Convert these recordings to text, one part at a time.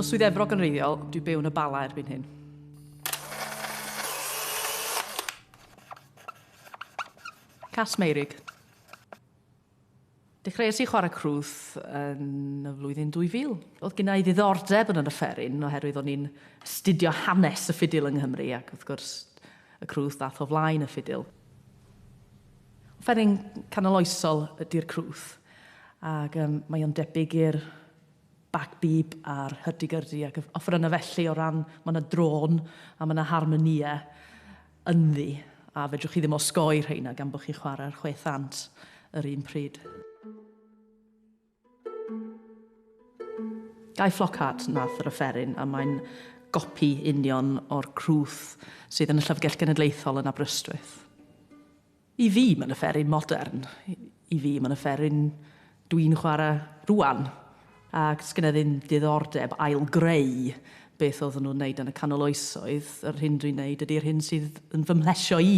Bod o swydd Efrog yn wreiddiol, dwi byw yn y Bala erbyn hyn. Cas Meurig. Dechreuais i chwarae crwth yn y flwyddyn 2000. Oedd gynna i ddiddordeb yn y fferin oherwydd o'n i'n astudio hanes y ffidil yng Nghymru ac wrth gwrs y crwth dath o flaen y ffidil. Fferin canoloesol ydy'r crwth ac mae o'n debyg i'r bagbib a'r hyrdy-gyrdy ac offrynna felly o ran mae yna drôn a mae yna harmonia ynddi a fedrwch chi ddim osgoi rheina gan bod chi chwarae'r chwethant yr un pryd. Gai Flockhart nath yr offeryn a mae'n gopi union o'r crwth sydd yn y Llyfrgell Genedlaethol yn Aberystwyth. I fi mae'n offeryn modern. I fi mae'n offeryn dwi'n chwarae rwan. Ac sgynna ddim diddordeb ail-greu beth oedden nhw'n wneud yn y canol oesoedd. Yr hyn dwi'n wneud ydy'r hyn sydd yn fy mhlesio i.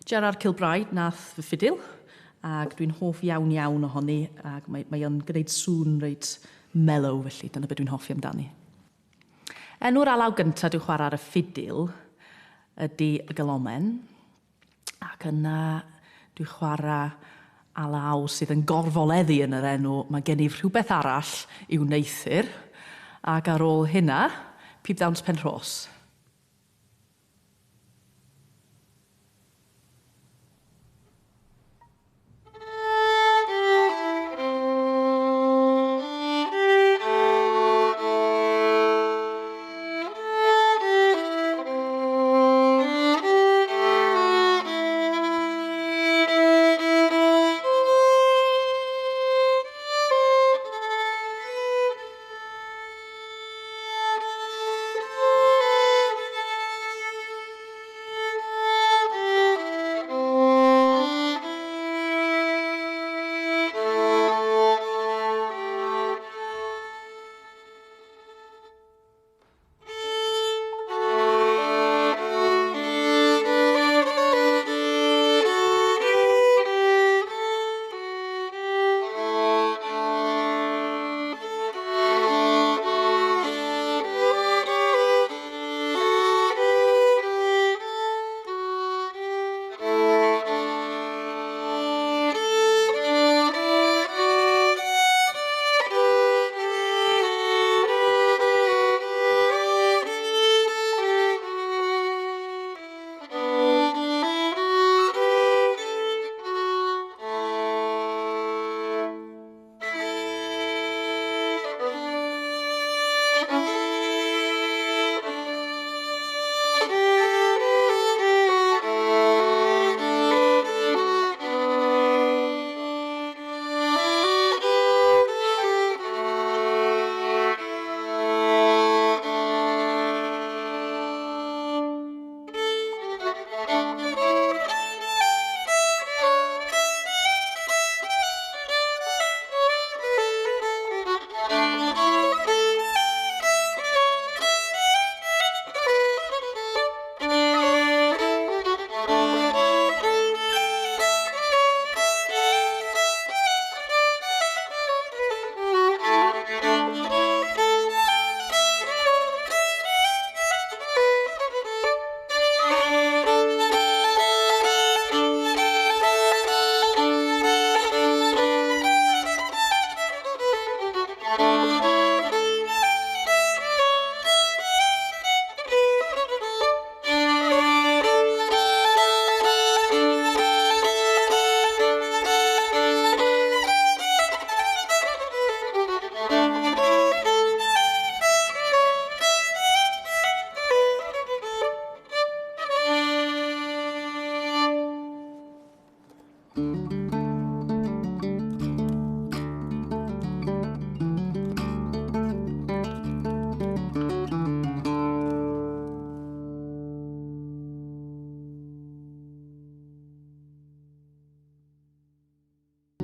Gerard Kilbride nath fy ffidil, ac dwi'n hoff iawn ohoni, ac mae o'n gwneud sŵn reit mellow felly, dyna beth dwi'n hoffi amdani. Enw'r alaw gyntaf dwi'n chwarae ar y ffidil ydy y galomen, ac yna dwi'n chwarae alaw sydd yn gorfoleddu yn yr enw. Mae gen i rhywbeth arall i'w neithir, ac ar ôl hynna, pib ddawns pen rhos.